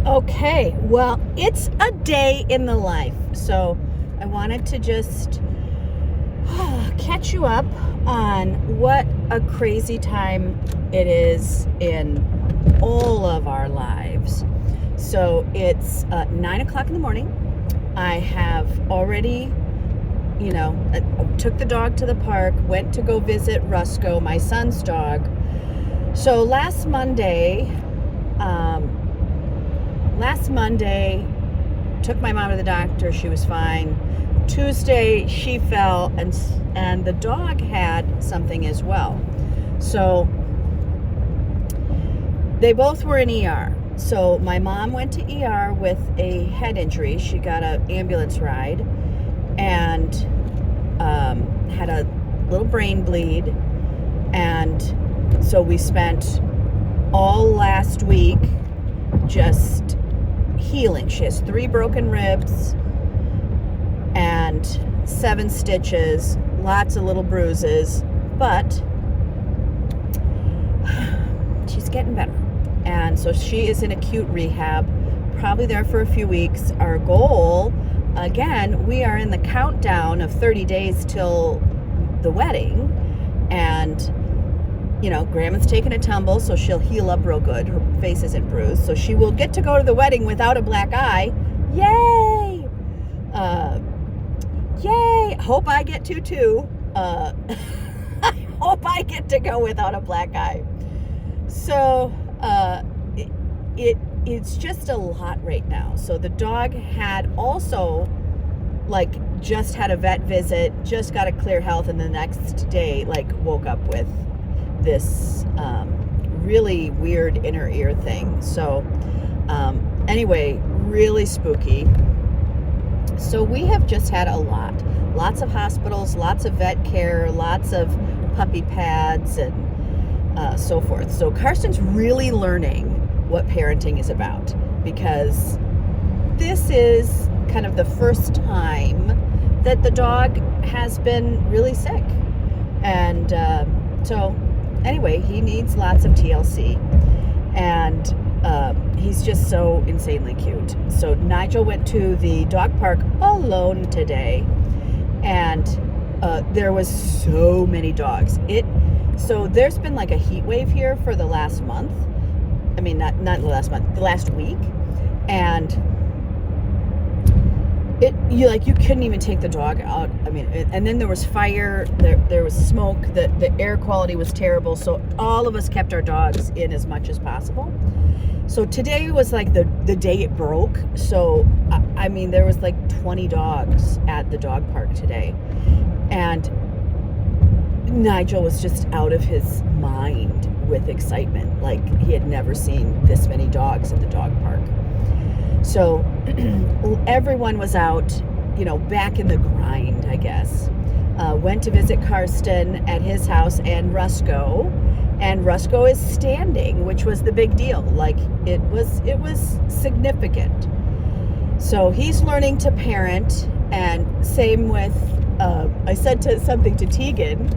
Okay, well, it's a day in the life. So I wanted to just catch you up on what a crazy time it is in all of our lives. So it's 9 o'clock in the morning. I have already, took the dog to the park, went to go visit Rusco, my son's dog. So last Monday, took my mom to the doctor. She was fine. Tuesday, she fell, and the dog had something as well. So they both were in ER. So my mom went to ER with a head injury. She got an ambulance ride and had a little brain bleed. And so we spent all last week just healing. She has 3 broken ribs and 7 stitches, lots of little bruises, but she's getting better. And so she is in acute rehab, probably there for a few weeks. Our goal, again, we are in the countdown of 30 days till the wedding, and Grandma's taking a tumble, so she'll heal up real good. Her face isn't bruised, so she will get to go to the wedding without a black eye. Yay! Yay! Hope I get to too. I hope I get to go without a black eye. So it's just a lot right now. So the dog had also just had a vet visit, just got a clear health, and the next day woke up with this really weird inner ear thing. So anyway, really spooky. So we have just had lots of hospitals, lots of vet care, lots of puppy pads, and so forth. So Carson's really learning what parenting is about, because this is kind of the first time that the dog has been really sick. And so anyway, he needs lots of TLC, and he's just so insanely cute. So Nigel went to the dog park alone today, and there was so many dogs. So there's been a heat wave here for the last month. I mean, not the last month, the last week, and you couldn't even take the dog out. I mean, and then there was fire, there was smoke, the air quality was terrible, so all of us kept our dogs in as much as possible. So today was the day it broke. So I mean, there was 20 dogs at the dog park today, and Nigel was just out of his mind with excitement. He had never seen this many dogs at the dog park. So everyone was out, back in the grind, I guess. Went to visit Karsten at his house and Rusco is standing, which was the big deal. It was significant. So he's learning to parent, and same with, I said something to Tegan,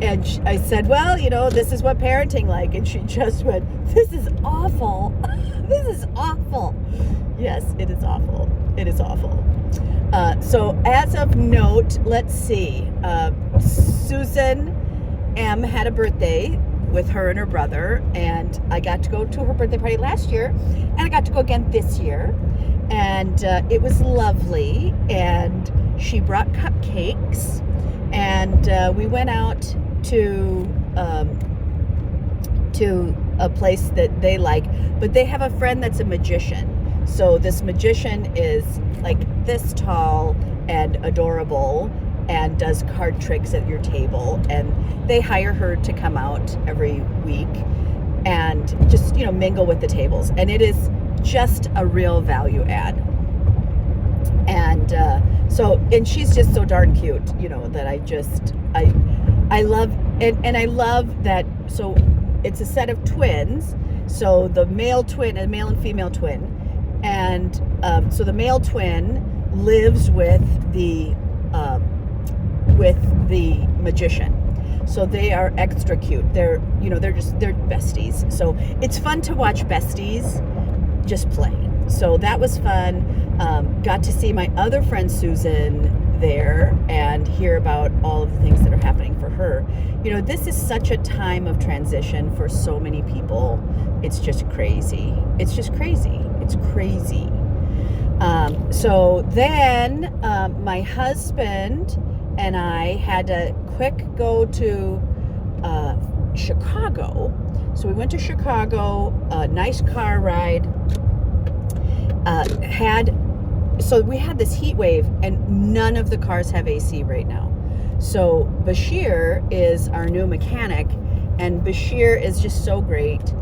and I said, well, this is what parenting like, and she just went, this is awful. This is awful. Yes, it is awful. It is awful. So as of note, let's see. Susan M. had a birthday with her and her brother, and I got to go to her birthday party last year, and I got to go again this year, and it was lovely, and she brought cupcakes, and we went out to a place that they like, but they have a friend that's a magician. So this magician is this tall and adorable and does card tricks at your table, and they hire her to come out every week and just mingle with the tables, and it is just a real value add. And and she's just so darn cute, that I love, and I love that. So it's a set of twins, so the male twin, a male and female twin, and so the male twin lives with the magician. So they are extra cute. They're besties. So it's fun to watch besties just play. So that was fun. Got to see my other friend Susan there and hear about all of the things that are happening for her. This is such a time of transition for so many people. It's just crazy. It's crazy. So then my husband and I had to quick go to Chicago. So we went to Chicago, a nice car ride. So we had this heat wave, and none of the cars have AC right now. So Bashir is our new mechanic, and Bashir is just so great.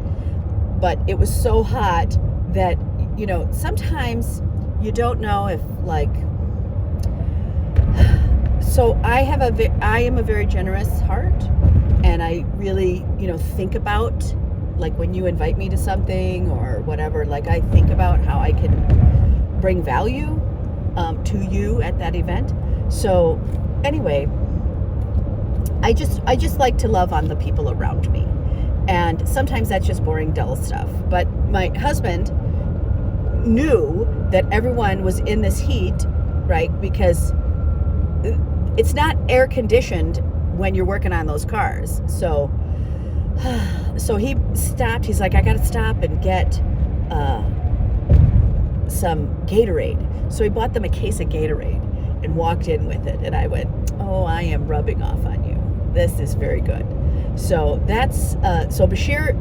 But it was so hot that, sometimes you don't know if so I am a very generous heart, and I really, think about, when you invite me to something or whatever, I think about how I can bring value to you at that event. So anyway, I just like to love on the people around me, and sometimes that's just boring, dull stuff. But my husband knew that everyone was in this heat, right? Because it's not air conditioned when you're working on those cars. So he stopped. He's like, I got to stop and get some Gatorade. So he bought them a case of Gatorade and walked in with it. And I went, oh, I am rubbing off on you. This is very good. So that's, so Bashir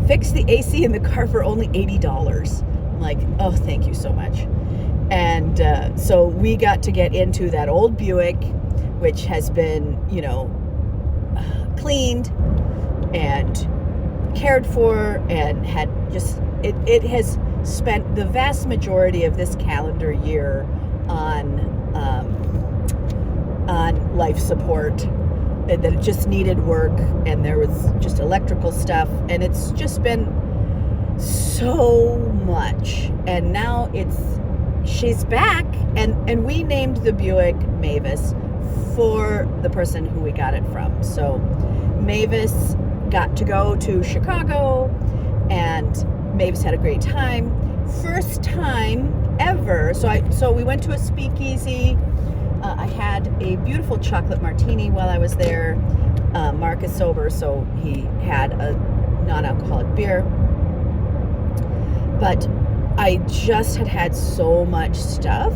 fixed the AC in the car for only $80. I'm like, oh, thank you so much. And so we got to get into that old Buick, which has been, cleaned and cared for, and had just, it has spent the vast majority of this calendar year on life support, that it just needed work, and there was just electrical stuff, and it's just been so much. And now she's back, and we named the Buick Mavis for the person who we got it from. So Mavis got to go to Chicago, and Mavis had a great time. First time ever. So we went to a speakeasy. I had a beautiful chocolate martini while I was there. Mark is sober, so he had a non-alcoholic beer. But I just had so much stuff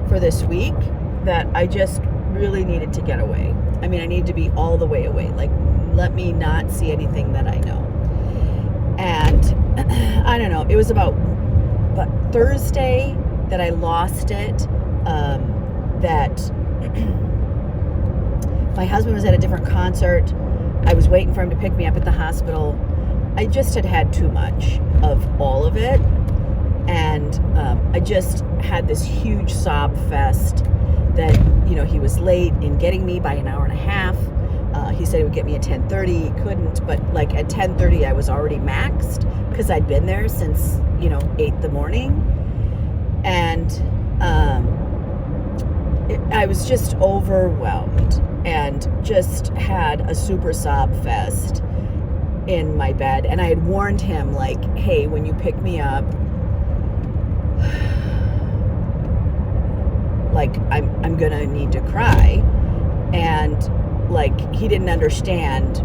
for this week that I just really needed to get away. I mean, I needed to be all the way away. Let me not see anything that I know. And I don't know, it was about Thursday that I lost it, that my husband was at a different concert. I was waiting for him to pick me up at the hospital. I just had too much of all of it. And I just had this huge sob fest that, he was late in getting me by an hour and a half. He said he would get me at 10:30. He couldn't, but at 10:30 I was already maxed because I'd been there since, 8 in the morning. And I was just overwhelmed and just had a super sob fest in my bed. And I had warned him, hey, when you pick me up, I'm gonna need to cry. And he didn't understand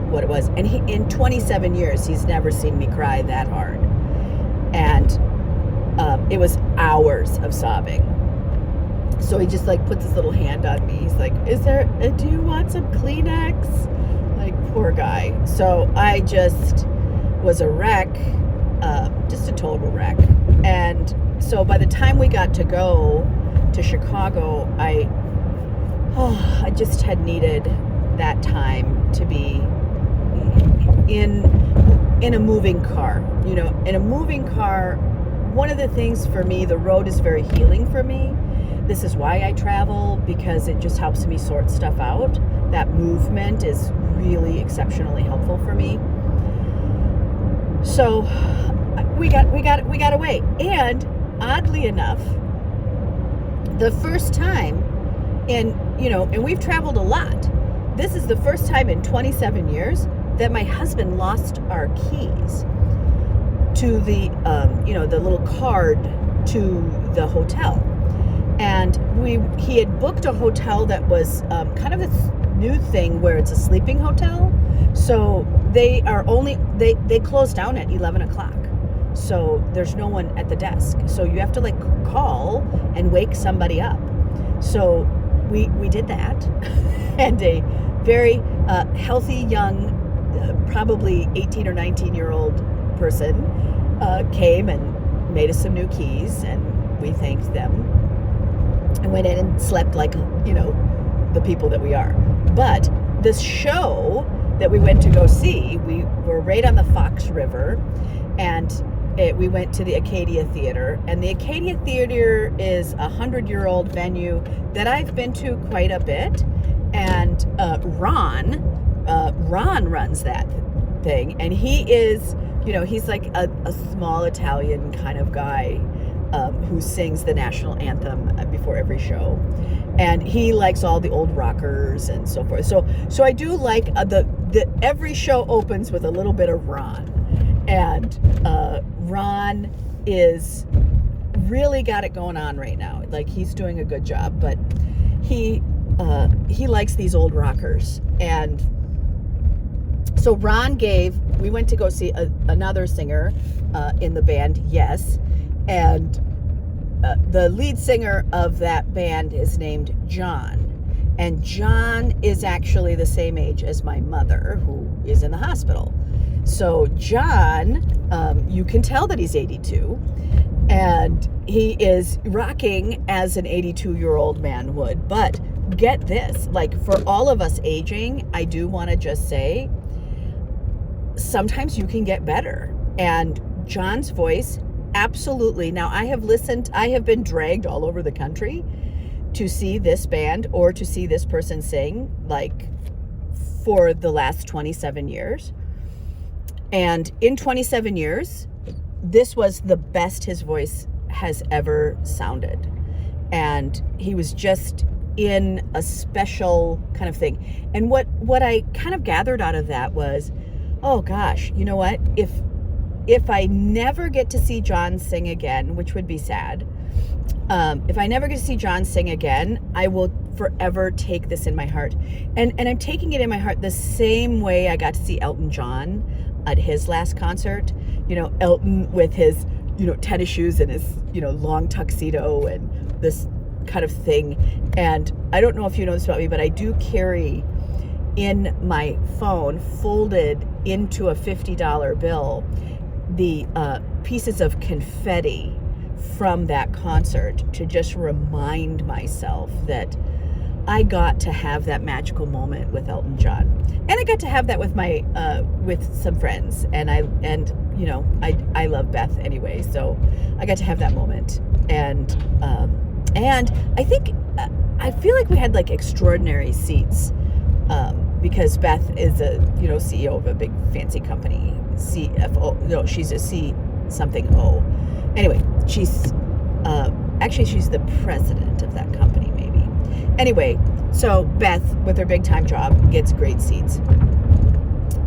what it was. And in 27 years, he's never seen me cry that hard. And it was hours of sobbing. So he just puts his little hand on me. He's like, do you want some Kleenex? Poor guy. So I just was a wreck, just a total wreck. And so by the time we got to go to Chicago, I just had needed that time to be in a moving car. In a moving car, one of the things for me, the road is very healing for me. This is why I travel, because it just helps me sort stuff out. That movement is really exceptionally helpful for me. So we got away. And oddly enough, the first time and we've traveled a lot. This is the first time in 27 years that my husband lost our keys. to the the little card to the hotel. And he had booked a hotel that was kind of this new thing where it's a sleeping hotel. So they close down at 11 o'clock. So there's no one at the desk. So you have to like call and wake somebody up. So we did that. And a very healthy young, probably 18 or 19-year-old person came and made us some new keys, and we thanked them and went in and slept like, the people that we are. But this show that we went to go see, we were right on the Fox River, and we went to the Acadia Theater. And the Acadia Theater is a 100-year-old venue that I've been to quite a bit. And Ron runs that thing, and he is, he's like a small Italian kind of guy who sings the national anthem before every show, and he likes all the old rockers and so forth. So I do like the every show opens with a little bit of Ron, and Ron is really got it going on right now. Like, he's doing a good job, but he likes these old rockers. And so we went to go see another singer in the band, Yes, and the lead singer of that band is named John, and John is actually the same age as my mother, who is in the hospital. So John, you can tell that he's 82, and he is rocking as an 82-year-old man would. But get this, like, for all of us aging, I do want to just say, sometimes you can get better. And John's voice, absolutely. Now, I have been dragged all over the country to see this band or to see this person sing, like, for the last 27 years. And in 27 years, this was the best his voice has ever sounded. And he was just in a special kind of thing. And what I kind of gathered out of that was, oh gosh, you know what? If I never get to see John sing again, which would be sad, if I never get to see John sing again, I will forever take this in my heart. And I'm taking it in my heart the same way I got to see Elton John at his last concert. Elton with his, tennis shoes and his, long tuxedo and this kind of thing. And I don't know if you know this about me, but I do carry in my phone, folded into a $50 bill, the pieces of confetti from that concert to just remind myself that I got to have that magical moment with Elton John, and I got to have that with my with some friends, and I love Beth anyway, so I got to have that moment, and I think I feel like we had like extraordinary seats, because Beth is a CEO of a big fancy company, CFO. No, she's a C something O. Anyway, she's she's the president of that company, maybe. Anyway, so Beth, with her big time job, gets great seats,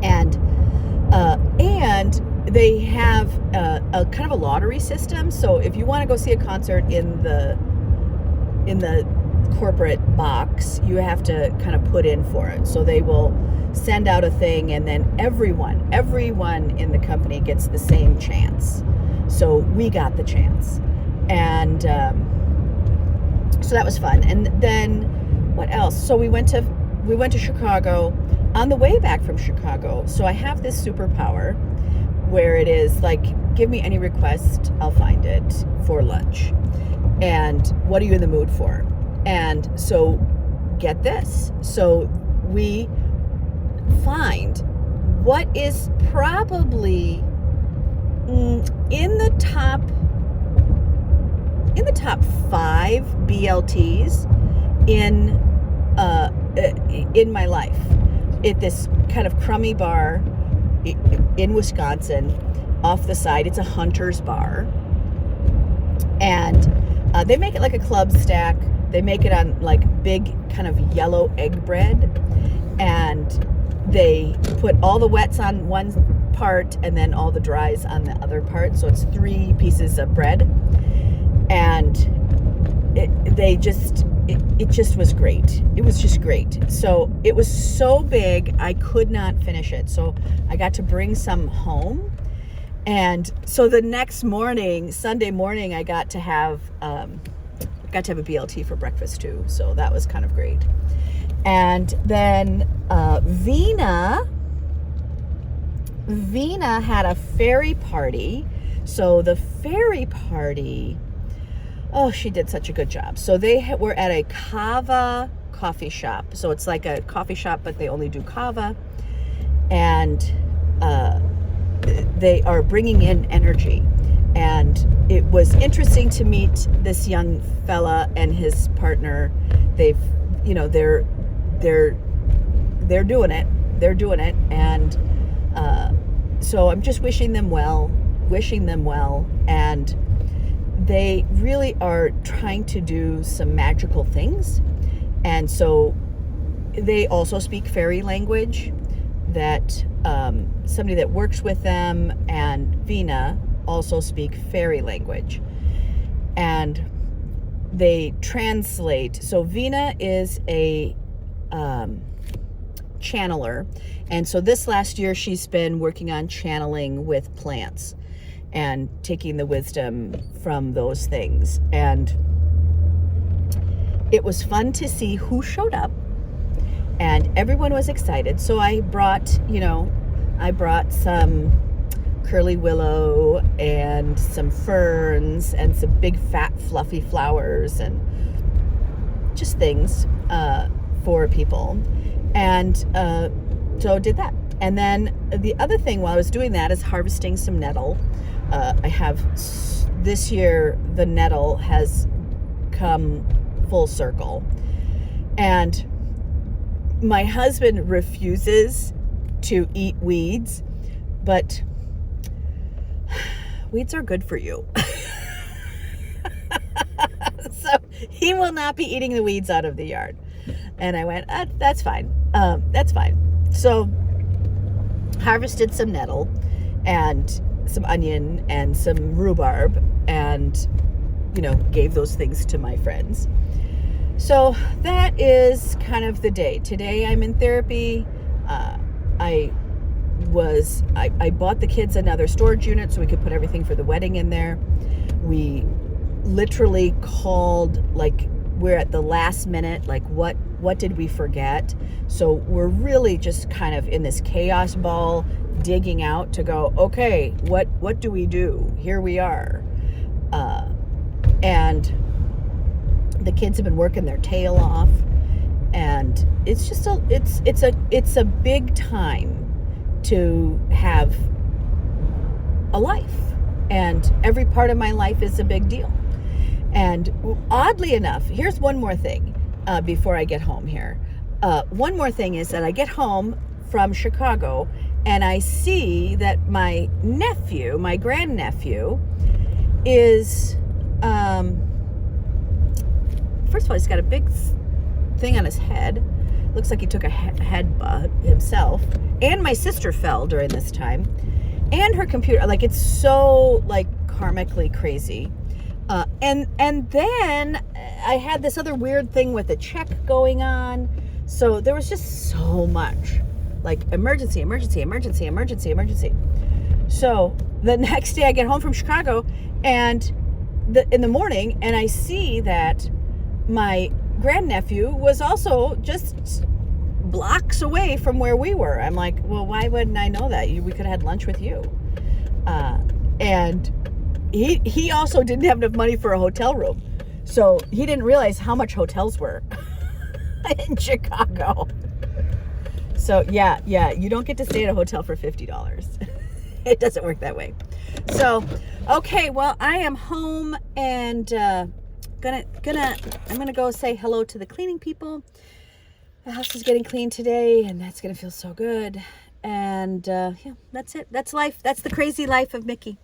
and they have a kind of a lottery system. So if you want to go see a concert in the corporate box, you have to kind of put in for it. So they will send out a thing, and then everyone in the company gets the same chance. So we got the chance, and so that was fun. And then what else? So we went to Chicago. On the way back from Chicago, so I have this superpower where it is like, give me any request, I'll find it for lunch. And what are you in the mood for? And so get this. So we find what is probably in the top 5 BLTs in my life. At this kind of crummy bar in Wisconsin, off the side. It's a Hunter's bar, and they make it like a club stack. They make it on like big kind of yellow egg bread, and they put all the wets on one part and then all the dries on the other part. So it's 3 pieces of bread. And it just was great. It was just great. So it was so big, I could not finish it. So I got to bring some home. And so the next morning, Sunday morning, I got to have a BLT for breakfast too. So that was kind of great. And then Vina had a fairy party. So the fairy party, oh, she did such a good job. So they were at a kava coffee shop. So it's like a coffee shop, but they only do kava. And they are bringing in energy. And it was interesting to meet this young fella and his partner. They're doing it. They're doing it. And so I'm just wishing them well. And they really are trying to do some magical things. And so they also speak fairy language, that somebody that works with them and Vina also speak fairy language. And they translate. So Vina is a channeler. And so this last year she's been working on channeling with plants and taking the wisdom from those things. And it was fun to see who showed up, and everyone was excited. So I brought some curly willow and some ferns and some big fat fluffy flowers and just things for people. And so did that. And then the other thing while I was doing that is harvesting some nettle. I have this year, the nettle has come full circle. And my husband refuses to eat weeds, but weeds are good for you. So he will not be eating the weeds out of the yard. And I went, that's fine. That's fine. So harvested some nettle and some onion and some rhubarb, and gave those things to my friends. So that is kind of the day. Today I'm in therapy. I bought the kids another storage unit so we could put everything for the wedding in there. We literally called, like, we're at the last minute, like what did we forget? So we're really just kind of in this chaos ball, digging out to go, okay, what do we do? Here we are. And the kids have been working their tail off, and it's just it's a big time to have a life, and every part of my life is a big deal. And oddly enough, here's one more thing before I get home here. One more thing is that I get home from Chicago and I see that my grandnephew is, first of all, he's got a big thing on his head. Looks like he took a headbutt himself. And my sister fell during this time. And her computer, like, it's so, like, karmically crazy. And then I had this other weird thing with a check going on. So there was just so much, like, emergency. So the next day I get home from Chicago and in the morning, and I see that my grandnephew was also just blocks away from where we were. I'm like, well, why wouldn't I know that? We could have had lunch with you. And he also didn't have enough money for a hotel room. So he didn't realize how much hotels were in Chicago. So yeah, you don't get to stay at a hotel for $50. It doesn't work that way. So, okay, well, I am home and I'm gonna go say hello to the cleaning people. The house is getting clean today, and that's gonna feel so good. And yeah, that's it. That's life. That's the crazy life of Mickey.